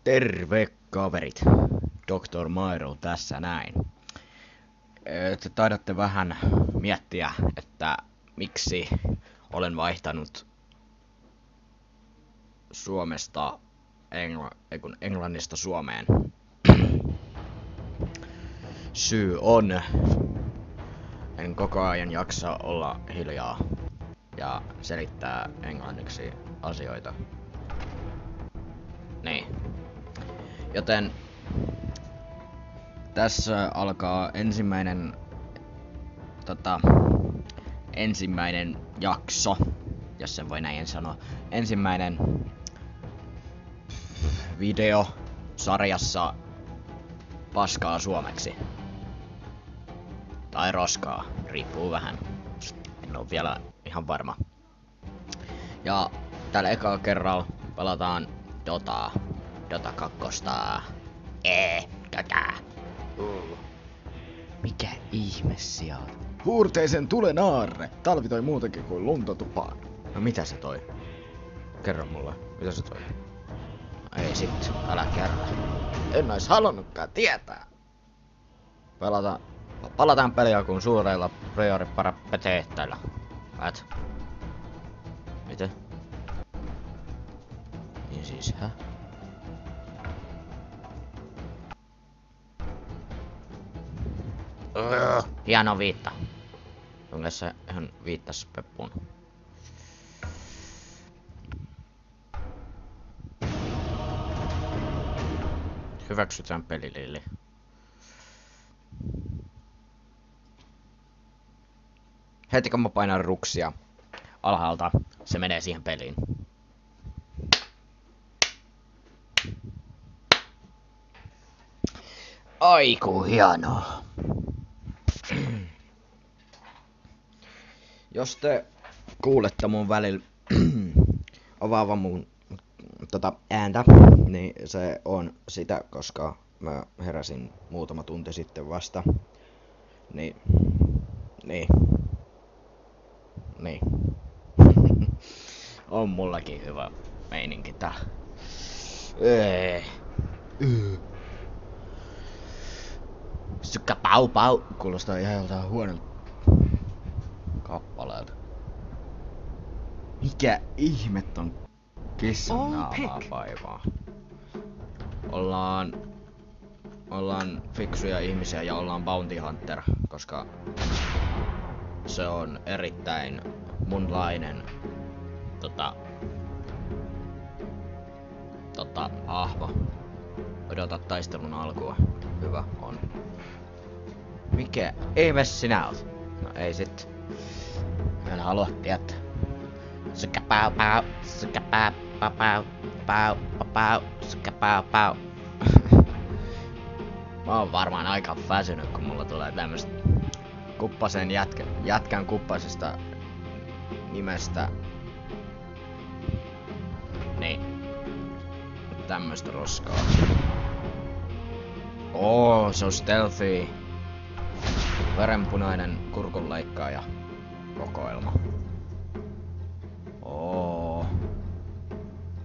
Terve kaverit, Dr. Mairo tässä näin. Te taidatte vähän miettiä, että miksi olen vaihtanut Suomesta Englannista Suomeen. Syy on, en koko ajan jaksa olla hiljaa ja selittää englanniksi asioita. Niin. Joten tässä alkaa ensimmäinen jakso, jos sen voi näin sanoa. Ensimmäinen video sarjassa paskaa suomeksi. Tai roskaa, riippuu vähän. En oo vielä ihan varma. Ja tällä ekalla kerralla pelataan Dotaa. Dota 2. Dota. Mikä ihme siellä? Huurteisen tulen aarre. Talvi toi muutenkin kuin lunta tupaan. No mitä se toi? Kerro mulle, mitä se toi? Ei sit, älä kerro. En ois halunnutkaan tietää. Palataan peliä kuin suureilla prioriparapeteetteillä. What? Mitä? Niin siis, hä? Hieno viitta. Kuinka se ihan viittas peppuun? Hyväksytään pelilili. Heti kun mä painan ruksia alhaalta, se menee siihen peliin. Aiku hienoa. Jos te kuulette mun välillä avaavan mun ääntä, niin se on sitä, koska mä heräsin muutama tunti sitten vasta. Niin. On mullakin hyvä meininki tää. Sykkä pau pau. Kuulostaa ihan joltain huonolta kappaleelta. Mikä ihmet on kissan naamaa vaivaa? Ollaan fiksuja ihmisiä ja ollaan Bounty Hunter, koska se on erittäin munlainen hahmo. Odota taistelun alkua. Hyvä on. Mikä? Ei me sinä oot. No ei sit. Mä en halua tietää. Sykä pau pau. Sykä pau pau pau pau. Sykä pau pau. Mä oon varmaan aika väsynyt, kun mulla tulee tämmöstä kuppasen jätkän kuppasesta nimestä. Niin. Tämmöstä roskaa. Se on stealthy. Verenpunainen kurkunleikkaaja kokoelma.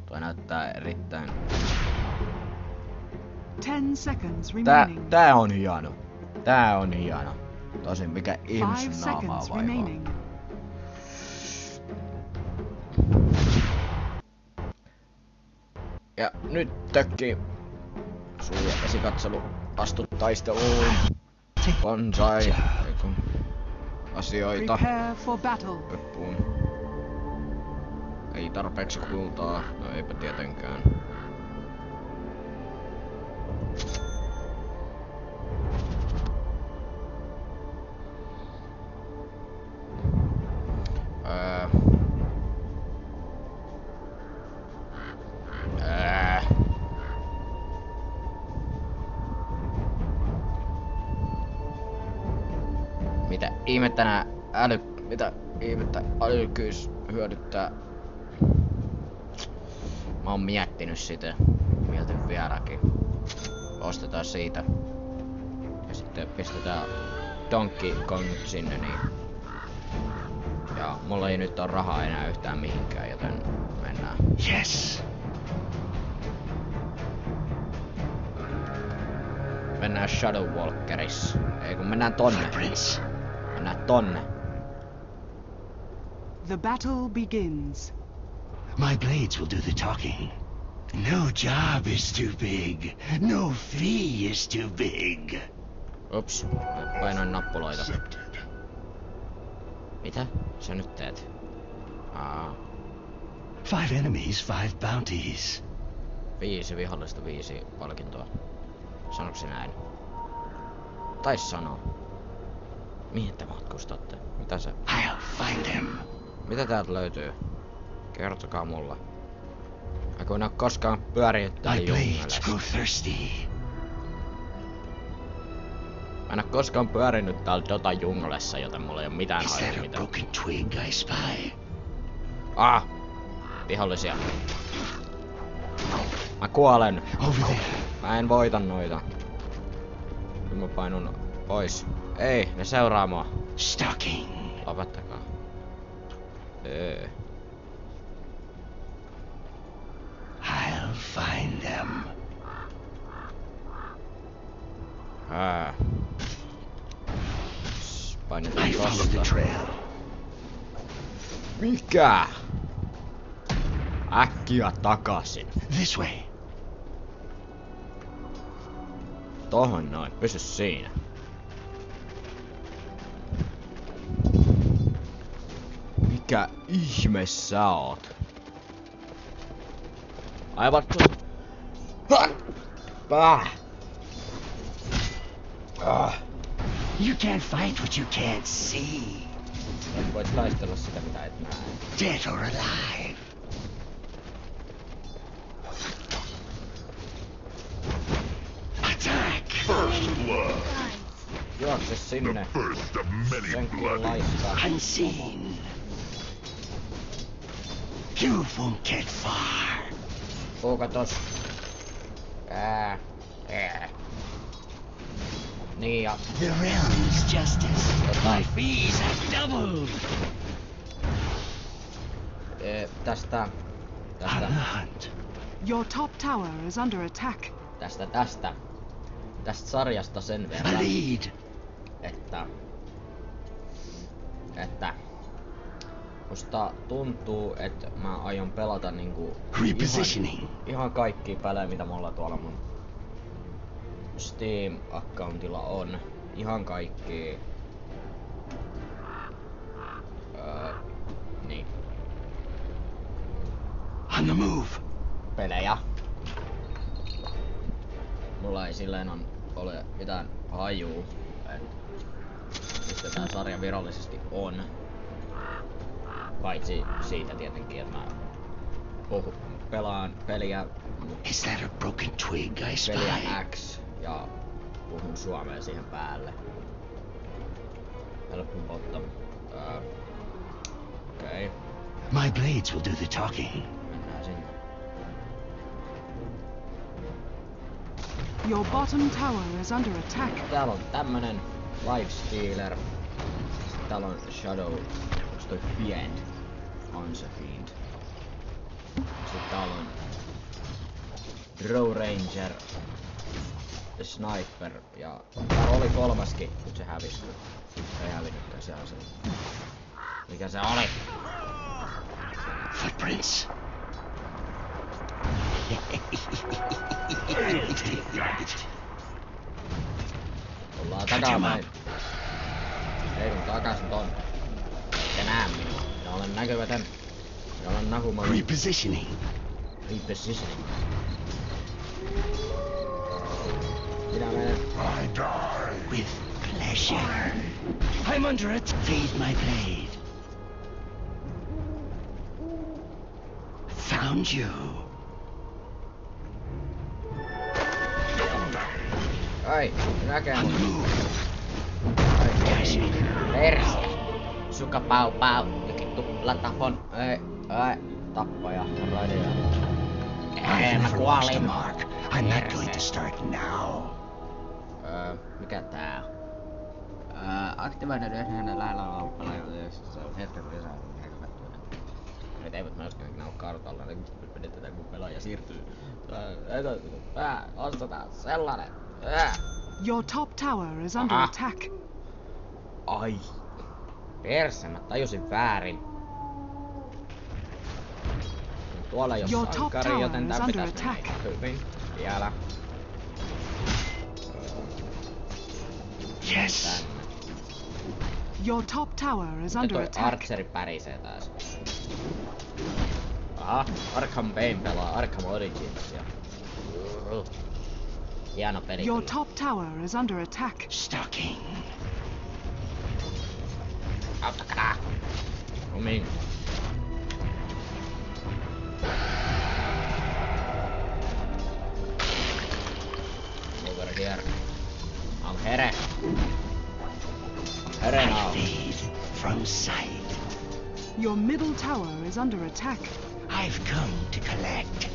Toi näyttää erittäin... 10 seconds remaining. Tää on hieno. Tää on hieno. Tosin mikä ihmisen 5 naamaa seconds vaivaa. remaining. Ja nyt tökkii suu ja esikatselu. Astu taisteluun. Bonsai. Asioita. Prepare for battle. Peppuun. Ei tarpeeksi kultaa. No eipä tietenkään. Mitä ihmettä älykkyys hyödyttää? Mä oon miettinyt sitä. Mietin vieläkin. Ostetaan siitä. Ja sitten pistetään Donkey Kong sinne niin. Ja mulla ei nyt ole rahaa enää yhtään mihinkään, joten mennään. Yes! mennään Shadow Walkerissa. Ei kun mennään tonne. Mennään tonne. The battle begins. My blades will do the talking. No job is too big. No fee is too big. Ups, painoin nappuloita. Mitä sä nyt teet? 5 enemies, 5 bounties. 5 vihollista, 5 palkintoa. Sanoks se näin? Tais sanoo. Mihin te matkustatte? Mitä se? I'll find them. Mitä täältä löytyy? Kertokaa mulle. Mä kun en oo koskaan pyörinyt täällä My blades jungelissa. grow thirsty. Mä en oo koskaan pyörinyt täällä jungelissa, joten mulla ei oo mitään Is hajua that a mitään. broken twig I spy? Vihollisia. Mä kuolen. Over there. Mä en voita noita. Nyt mä painun pois. Ei, ne seuraa mua. Stalking. Lopettakaa. I'll find them. Painetaan I follow the tosta. trail. Mikä? Äkkiä takaisin. This way. Tohon noin, pysy siinä. Mikä ihme sä oot? Aivan You can't fight what you can't see. Et voit taistella sitä mitä et näe. Dead or alive. Attack! First blood. Juokse The sinne. first of many Sen kyllä blood. laistaa. Unseen. You won't get far. Puuka tos. Niin ja The realm's justice. My fees have doubled. tästä. On Tästä. the hunt. Your top tower is under attack. Tästä sarjasta sen A verran, lead. että musta tuntuu, että mä aion pelata niinku Repositioning. ihan kaikkia pelejä, mitä mulla tuolla mun Steam-accountilla on. Ihan kaikki. Niin. On the move. Pelejä. Mulla ei silleen ole mitään hajuu, mistä tää sarja virallisesti on. Paitsi siitä tietenkin, että mä pelaan peliä Is that a broken twig I spy? X ja puhun suomea siihen päälle. Help me bottom. Okei. My blades will do the talking. Mennään sinne. Your bottom tower is under attack. Täällä on tämmönen Lifestealer. Täällä on Shadow. Onks toi Fiend? On se Fiend. Sitten täällä on Row Ranger. Sniper. Ja täällä oli kolmaskin, mut se hävisi. Ei hävinnytkään, se on se. Mikä se oli? Footprints. Ollaan takapäin. Ei kun takaisin tonne. Ja näe minua. Minä olen näkymätön. Minä olen nahumaton. Repositioning. Repositioning. Minä menen. I die. With pleasure. I'm under it. Fade my blade. Found you. Ai, näkee On mut. the move. Ai, perse. Suka pau pau. Lukittu latapon. Ei, tappaja. Raidea. Ei, mä I've never lost the kuolin. mark. I'm not going to start now. Mikä tää on? Aktivoida yhdessä lähellä olevaa palveluista. Se on hetken lisää. Nyt eivät myöskään näy kartalla, niin pidetään kun pelaaja siirtyy. Ostetaan sellainen. Your top tower is under Aha. attack. Ai. Perse, mä tajusin väärin. Tuolla ei oo Your top sankari, tower joten is tää under pitäis mennä attack. hyvin. Vielä. Yes. Tänne. Your top tower is Ja under toi attack. Archeri pärisee taas. Aha, Arkham Bane pelaa Arkham Originsia. Hieno peli Your kyllä. top tower is under attack. Stalking. Auttakaa! Omiin. Over here. I'm here. Here I now. fade from sight. Your middle tower is under attack. I've come to collect.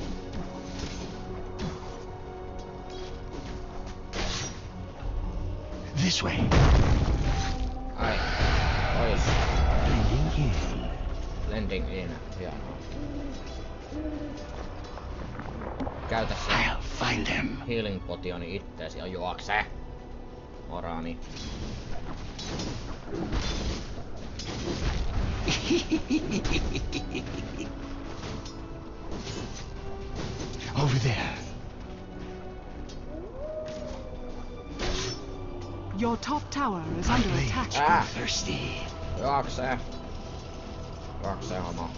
This way. Ai. Pois. Blending in. Blending in. Hienoa. Käytä se I'll find them. healing potioni itteesi ja juokse. Morani. Over there. Your top tower is My under blades attack. grow Ah. thirsty. Juokse. Juokse, homo.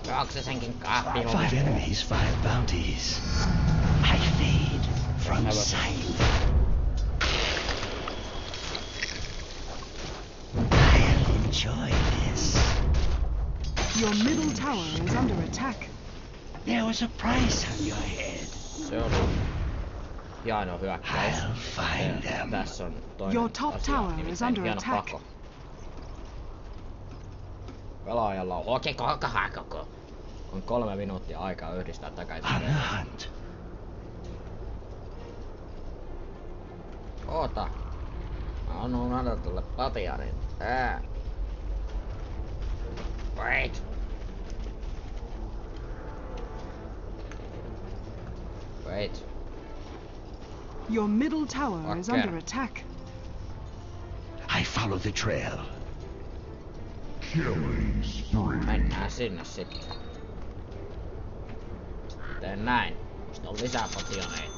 Juokse senkin kaappi, homo. 5 enemies, 5 bounties. I fade from Have a- sight. I'll enjoy this. Your middle tower is under attack. There was a price on your head. Se oli hieno hyökkäys. I'll find them. Tässä on toinen Your top asia, tower is nimittäin under hieno attack. pako. Pelaajalla on koko. On 3 minuuttia aikaa yhdistää takaisin. On the hunt. Oota. Mä annan tulle patianin. Wait. Wait. Your middle tower is Okay. under attack. I follow the trail. Killing spree. Mennään sinne sitten. Teen näin. Musta on lisää potioneita.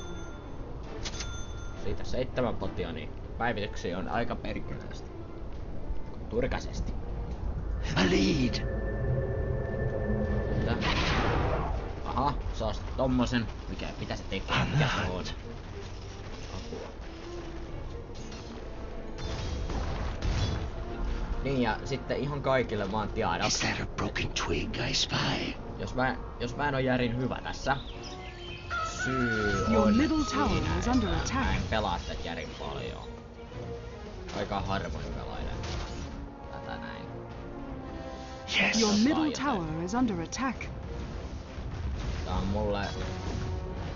Siitä 7 potionia. Päivityksiä on aika perkeleesti. Turkaisesti. A lead. Mitä? Aha, saa tommosen. Mitä se tekee? Mikä se on? Apua. Niin ja sitten ihan kaikille vaan tiedot. Is that a broken twig I spy? Jos mä en oo järin hyvä tässä, syy Your on middle tower siinä, is under että attack. mä en pelaa tätä järin paljon. Aika harvoin pelailen tätä näin. Yes. Your middle joten. tower is under attack. Tää on mulle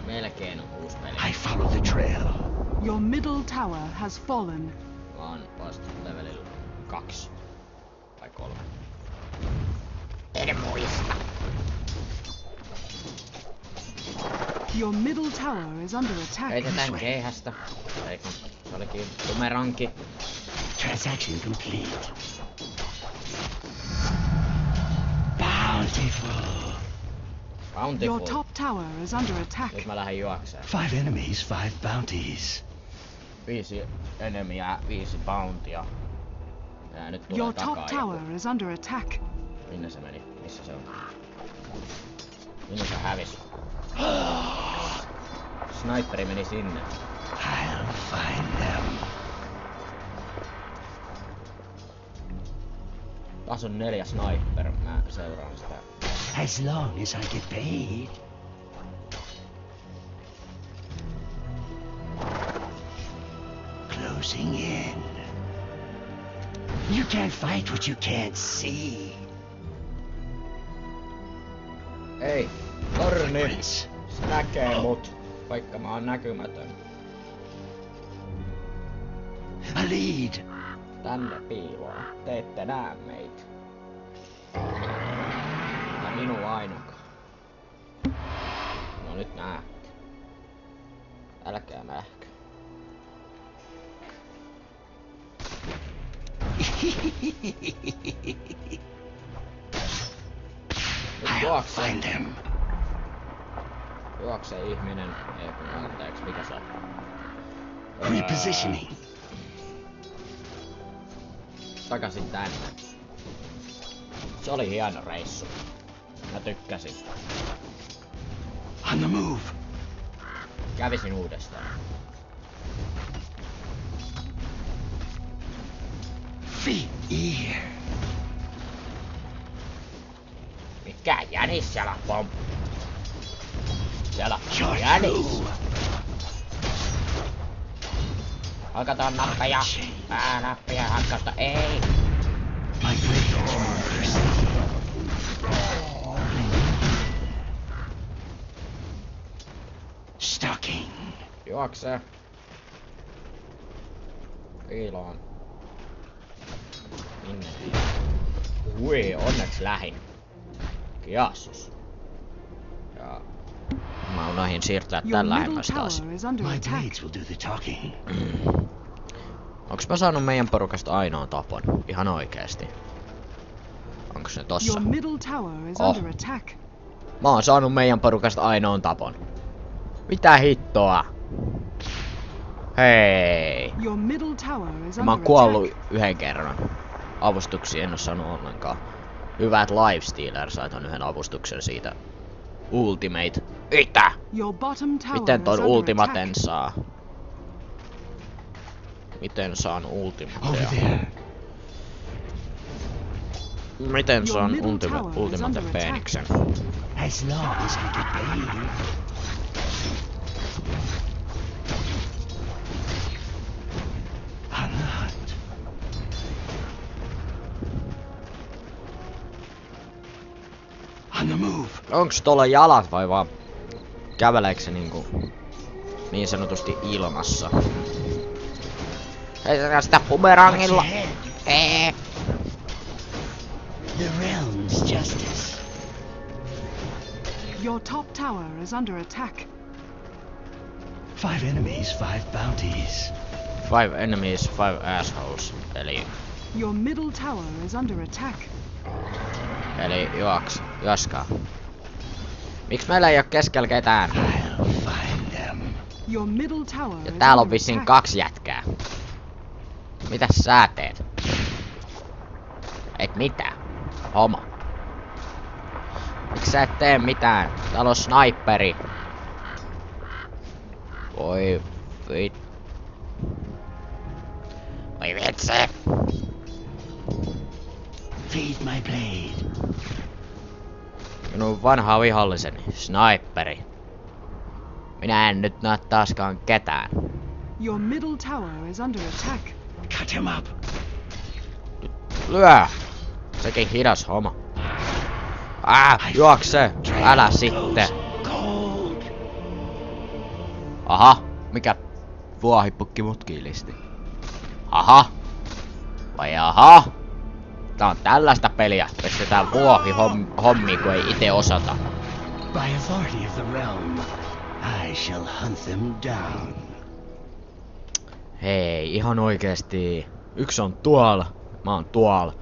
melkein uusi peli. I follow the trail. Your middle tower has fallen. Mä oon vasta levelillä 2 tai 3. En muista. Your middle tower is under attack. Heitetään keihästä. Eikö? Se olikin bumeranki. Transaction complete. Bountiful. Bountiful. Your top tower is under attack. Nyt mä lähden juokseen. 5 enemies, 5 bounties. 5 enemiä, 5 bountia. Ja nyt tulee Your takaa top joku. tower is under attack. Minne se meni? Missä se on? Minne se hävisi? Sniperi meni sinne. I'll find them. Taas on 4 sniper. Mä seuraan sitä. As long as I get paid. Closing in. You can't fight what you can't see. Ei! Torni! Footprints. Se näkee mut. Vaikka mä oon näkymätön. A lead. Tänne piiloon. Te ette näe meitä. Tai minua ainakaan. No nyt näette. Älkää nähkö. I'll find them. Juoksee ihminen, ei kun anteeksi, mikä se on? Repositioning. Takaisin tänne. Se oli hieno reissu. Mä tykkäsin. On the move. Kävisin uudestaan. Feet here. Mikä jänis siellä on? Siellä on You're jänis. through. Hakataan nappeja. Nappia hakkausta. Ei. My blades are thirsty. Stalking. Juoksee. Piiloon. Minne? Ui, onneksi lähin. Kiasus. Ja mä unohdin siirtää Your tän middle lähemmäs taas. tower is under My attack. blades will do the talking. Onks mä saanut meidän porukasta ainoan tapon? Ihan oikeesti. Onks ne tossa? Your middle tower is Oh. under attack. Mä oon saanut meidän porukasta ainoan tapon. Mitä hittoa? Hei. Your middle tower is Mä oon under kuollut attack. yhden kerran. Avustuksia en oo saanut ollenkaan. Hyvä, että Lifestealer sai ton yhden avustuksen siitä. Ultimate. Mitä? Your bottom tower Miten is ton under ultimaten attack. saa? Miten saan Over ultimatea? there. Miten Your saan middle tower is ultimaten under attack. Phoenixen? As long as I get paid. On the hunt. On the move. Onks tuolla jalat vai vaan käveleekö se niinku niin sanotusti ilmassa? Heitetään sitä What's bumerangilla. ahead? Ee. The realm's justice. Your top tower is under attack. 5 enemies, 5 bounties. 5 enemies, 5 assholes. Eli Your middle tower is under attack. juoskaa. Miks meillä ei oo keskellä ketään? I'll find them. Your middle tower Ja is täällä on under vissiin attack. 2 jätkää. Mitäs sä teet? Et mitään. Homo. Miks sä et tee mitään? Täällä on sniperi. Voi vitsi. Feed my blade. Minun vanha viholliseni, sniperi. Minä en nyt näe taaskaan ketään. Your middle tower is under attack. Cut him up. Lyö! Sekin hidas homma. Juokse! Älä sitten! Cold. Aha! Mikä vuohipukki mutkiilisti? Aha! Vai aha? Tää on tällaista peliä. Pistetään vuohi hommiin, kun ei ite osata. By authority of the realm, I shall hunt them down. Hei, ihan oikeesti. Yksi on tuolla. Mä oon tuolla.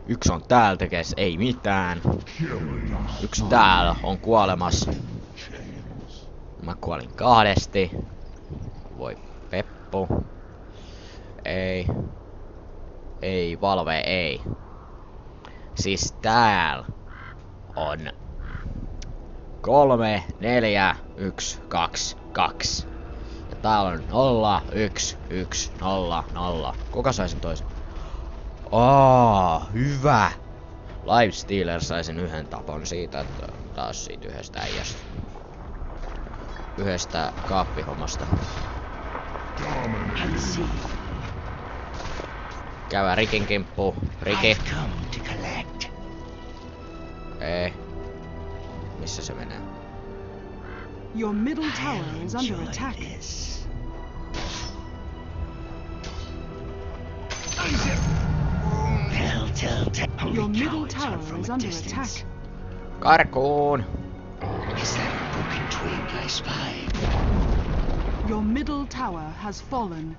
Yksi on täällä tekes ei mitään. Yksi täällä on kuolemassa. Mä kuolin 2. Voi peppu. Ei. Ei, Valve ei. Siis täällä on 3, 4, 1, 2, 2. Ja täällä on 0, 1, 1, 0, 0. Kuka sai sen toisen? Hyvä! Lifestealer sai sen yhden tapon siitä, että taas siitä yhdestä äijästä. Yhdestä kaappihommasta. Unseen. Käydään Rikin kimppuun. Riki. I've come to collect. Ei. Missä se menee? Your middle tower I'll is under enjoy attack. this. They'll tell only Your middle cowards tower hunt from is a under distance. attack. Karkuun! Is that a broken twig I spy? Your middle tower has fallen.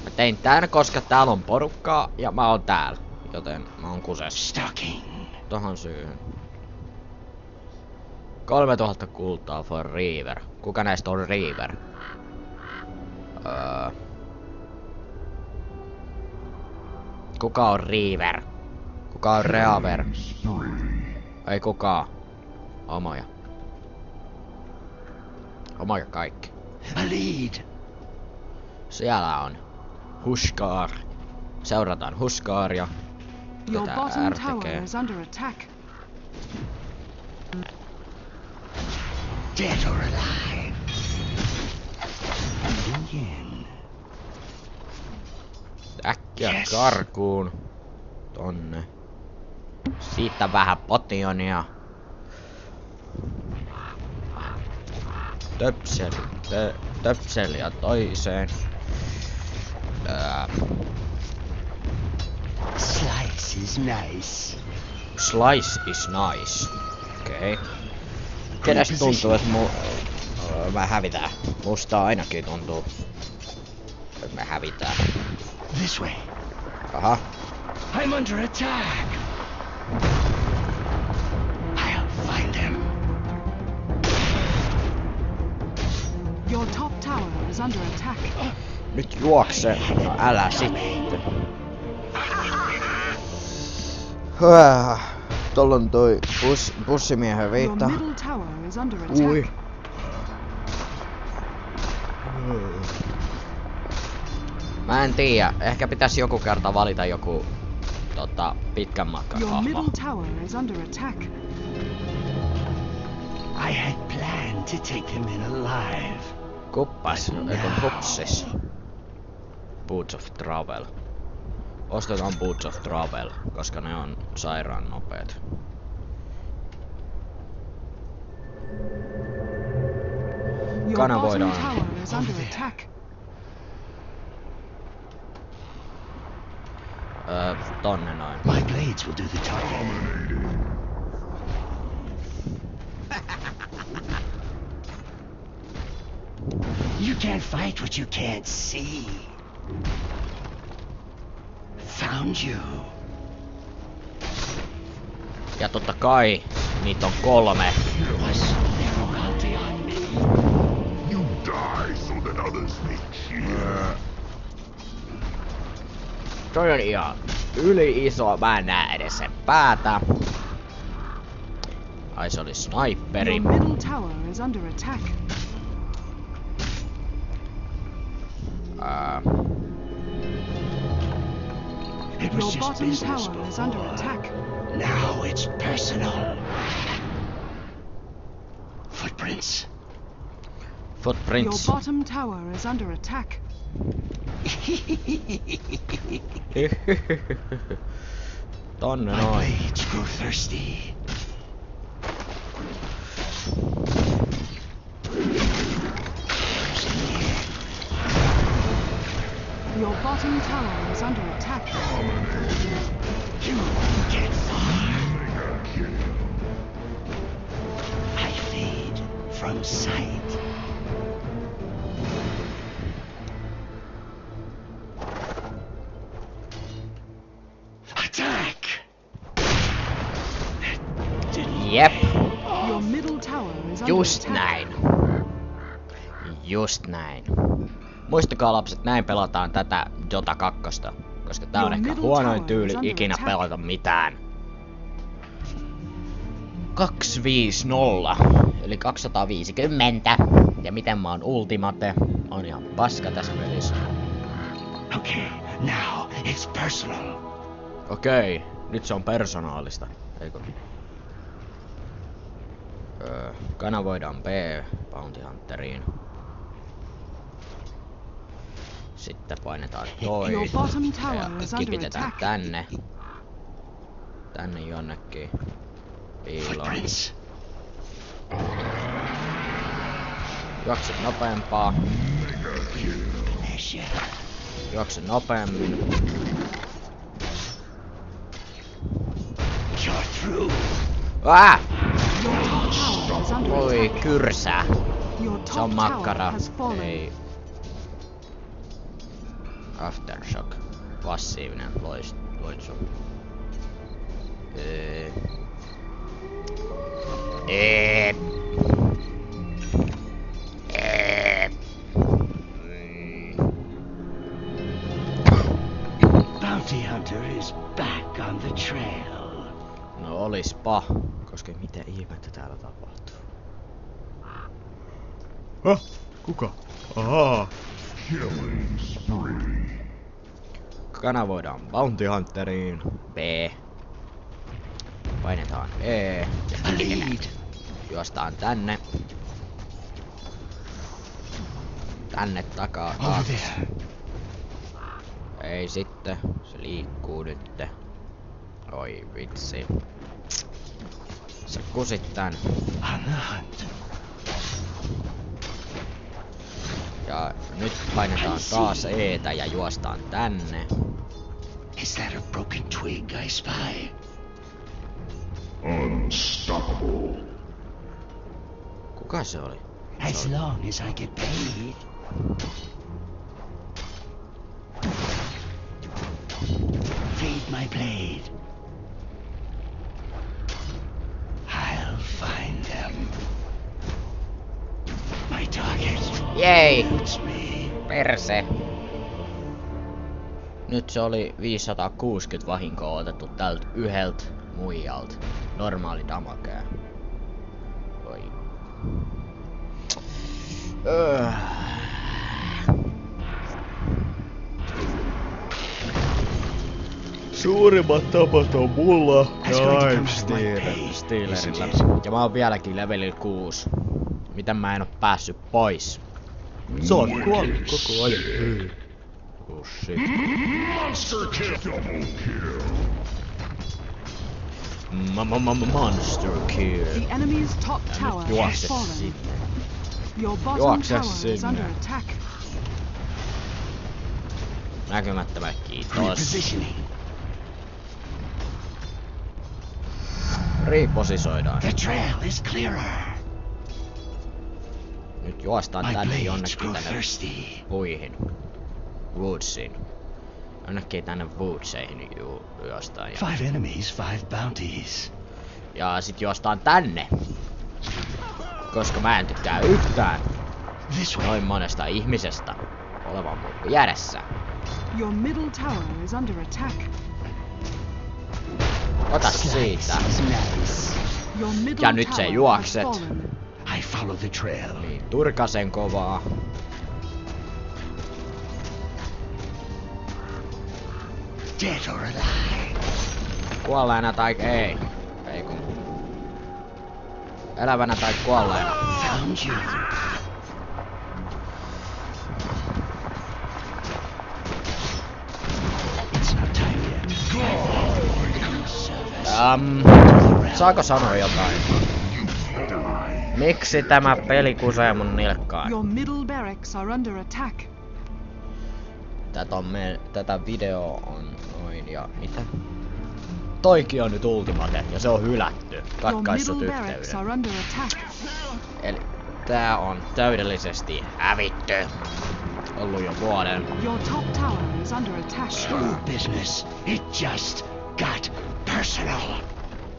Mä tein tän, koska täällä on porukkaa ja mä oon täällä. Joten mä oon kusessa. Stalking. Tohon syyhyn. 3000 kultaa for Reaver. Kuka näistä on Reaver? Kuka on Reaver? Kuka on Reaver? Ei kukaan. Omoja. Omoja kaikki. A lead. Siellä on Huskar. Seurataan Huskaria. Your Tätä bottom R tower tekee. is under attack. Dead or alive. And again. Äkkiä Yes. karkuun. Tonne. Siitä vähän potionia. Töpseliä toiseen. Slice is nice. Slice is nice. Okei. Okay. Kenestä tuntuu, että mä hävitään? Musta ainakin tuntuu, että me hävitään. This way. Aha. I'm under attack. I'll find them. Your top tower is under attack. Nyt juokse. No, älä sitten. Tuolla on toi bussimiehen Your viitta. middle tower is under attack. Ui. Mä en tiedä. Ehkä pitäisi joku kerta valita joku pitkän matkan Your hahmo. middle tower is under attack. I had planned to take them in alive. Kuppas, eikö hupsis. Boots of Travel. Ostetaan Boots of Travel, koska ne on sairaan nopeet. Your Kanavoidaan. bottom tower is under attack. Tonne noin. My blades will do the talking. You can't fight what you can't see. Found you. Ja totta kai, niitä on 3. Was so difficult on me. You die so that others may cheer. Toi on ihan yli iso, mä en näe edes sen päätä. Ai se oli sniperi. Your middle tower is under attack. It Your was just bottom business tower is under before. attack. Now it's personal. Footprints. Your Footprints. bottom tower is under attack. Tonne My noin. blades grow thirsty. Your bottom tower is under attack. You won't get far. I fade from sight. Attack! Didn't Jep, Your middle tower is under just attack. näin. Just näin. Muistakaa lapset, näin pelataan tätä Dota 2, koska tää on Your ehkä middle huonoin tower tyyli is under ikinä attack. pelata mitään. 250, eli 250. Ja miten mä oon Ultimate, on ihan paska tässä pelissä. Okay, now it's personal. Okei, nyt se on persoonallista, eikö? Kanavoidaan B Bounty Hunteriin. Sitten painetaan toi. Your bottom tower Ja is under kipitetään attack. tänne. Tänne jonnekin. Piiloon. Footprints. Juokse nopeampaa. Pleasure. Juokse nopeammin. You're through. Ah! Your top tower is under Oi attack. kyrsää. Your Se on top makkara, tower has fallen. ei... Aftershock. Passiivinen loitsu. Bounty hunter is back on the trail. No olispa, koska mitä ihmettä täällä tapahtuu. Kuka? Ahaa. Killing spree. Kanavoidaan Bounty Hunteriin. B. Painetaan E. A lead. Juostaan tänne. Tänne takaa Over taakse. there. Ei sitten. Se liikkuu nytte. Oi vitsi. Sä kusit tän. On the hunt. Ja nyt painetaan taas Etä ja juostaan tänne. Is that a broken twig I spy? Unstoppable. Kuka se oli? As long as I get paid. Fade my blade. I'll find them. My target. Jei! It's me. Perse! Nyt se oli 560 vahinkoa otettu tältä yhdeltä muijalta. Normaali damakää. Oi. Suurimmat tapat on mulla ja Stealerilla. Ja mä oon vieläkin levelillä 6. Miten mä en oo päässyt pois? Se on kuollut koko ajan. Oh shit. Monster kill. Double kill. Monster kill. The enemy's top tower has juokse fallen. sinne. Your bottom Juokse tower is sinne. under attack. Näkymättömät kiitos. Repositioning. Reposisoidaan. The trail is clearer. Nyt juostaan My tänne blades jonnekin grow tänne thirsty. puihin. Woodsiin. Jonnekin tänne Woodseihin juostaan. 5 enemies, 5 bounties. Ja sit juostaan tänne. Koska mä en tykkää yhtään This way. noin monesta ihmisestä olevan mun vieressä. Your middle tower is under attack. Ota siitä. Is nice. Your middle Ja nyt se tower has juokset. fallen. I follow the trail. Niin turkasen kovaa. Dead or alive. Kuolleena tai ei. Ei kun. Elävänä tai kuolleena. Found you. It's not time yet. Saako sanoa jotain? Miksi tämä peli kusee mun nilkkaan? Your middle barracks are under attack. Tätä videoa on noin ja mitä? Toikin on nyt Ultimate ja se on hylätty. Your Katkaissut middle barracks yhteyden. are under attack. Eli tää on täydellisesti hävitty. Ollut jo vuoden. Your top tower is under attack. Screw business. It just got personal. Your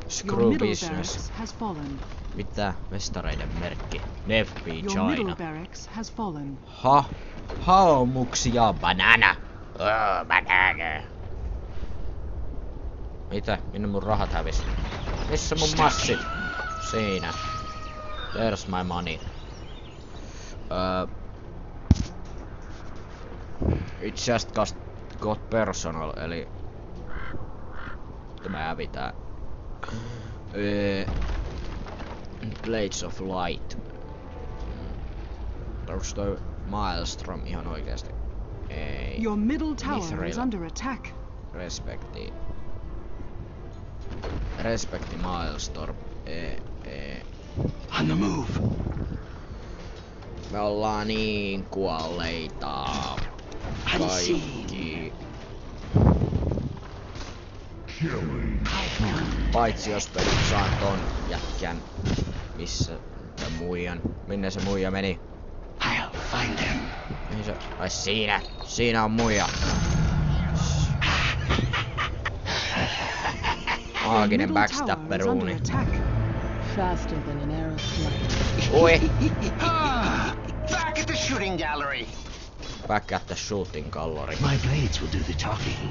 Screw middle business. barracks has fallen. Mitä mestareiden merkki? Neffi Your middle China. barracks has fallen. Haumuksia banana. Banana. Mitä? Minne mun rahat hävis? Missä mun massit? Siinä. There's my money. It just got personal, eli tämä hävitään. Blades of Light. Onks toi Maelstrom ihan oikeesti? Ei. Your middle tower is Mithril. under attack. Respekti. Respekti Maelstorm. On the move. Me ollaan niin kuolleita. Kaikki. Killing. Paitsi jos pelit saan ton jätkän. Missä? sen muijan. Minne se muija meni? I'll find them. Mihin se... Ai siinä! Siinä on muija! Maaginen Middle tower is backstapperuuni. under attack. Faster than an arrow's flight. Ui! Back at the shooting gallery. Back at the shooting gallery. My blades will do the talking.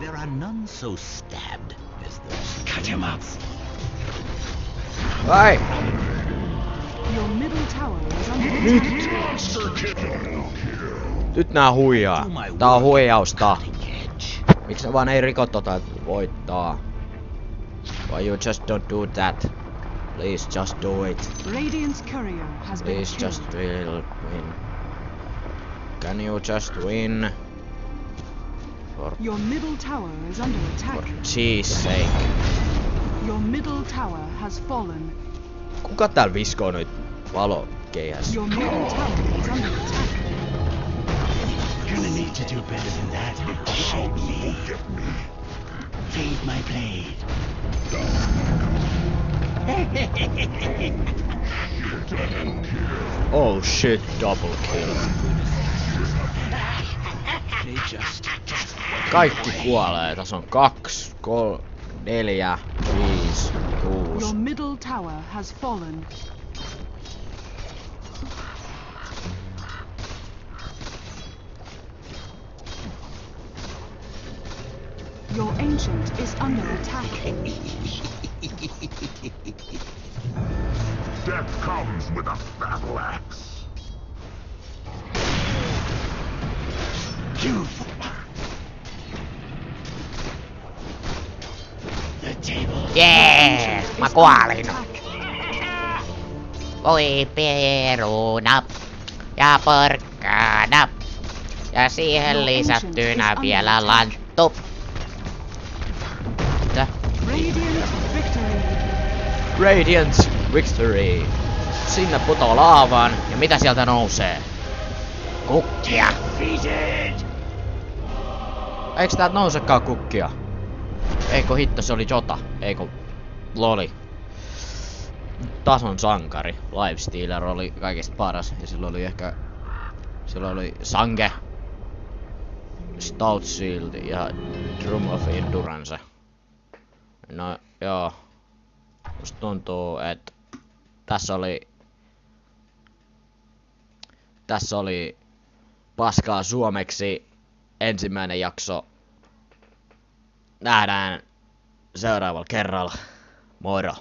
There are none so stabbed as those. Cut him up. Ai! Your middle tower is under attack. Monster kill. Nyt nää huijaa. Do my Tää on work. huijausta. Cutting edge. Miksi ne vaan ei riko tota, että voittaa? Why you just don't do that? Please just do it. Radiant's courier has been Please just killed. win. Can you just win? For Your middle tower is under attack. cheese sake. Your middle tower has fallen. Kuka täällä viskoo nyt valokeihäs? Your middle tower is under attack. Gonna need to do better than that. Shape me. Fade my blade. Oh shit, double kill. They just Kaikki kuolee. Tässä on 2, 3, 4, 5, 6. Your middle tower has fallen. Your ancient is under attack. Death comes with a battle axe. you. The table. Jee! Mä kuolin! Voi peruna ja porkkana. Ja siihen lisättynä vielä lanttu. Mitä? Radiant victory. Radiant Victory. Sinne putoo laavaan. Ja mitä sieltä nousee? Kukkia. Eiks täältä nousekaan kukkia? Eikö hitto, se oli Jota. Eikö loli. Tason sankari. Lifestealer oli kaikista paras. Ja sillä oli ehkä... Sillä oli Sange, Stout Shield ja Drum of Endurance. No joo. Musta tuntuu, että tässä oli paskaa suomeksi ensimmäinen jakso. Nähdään seuraavalla kerralla. Moro!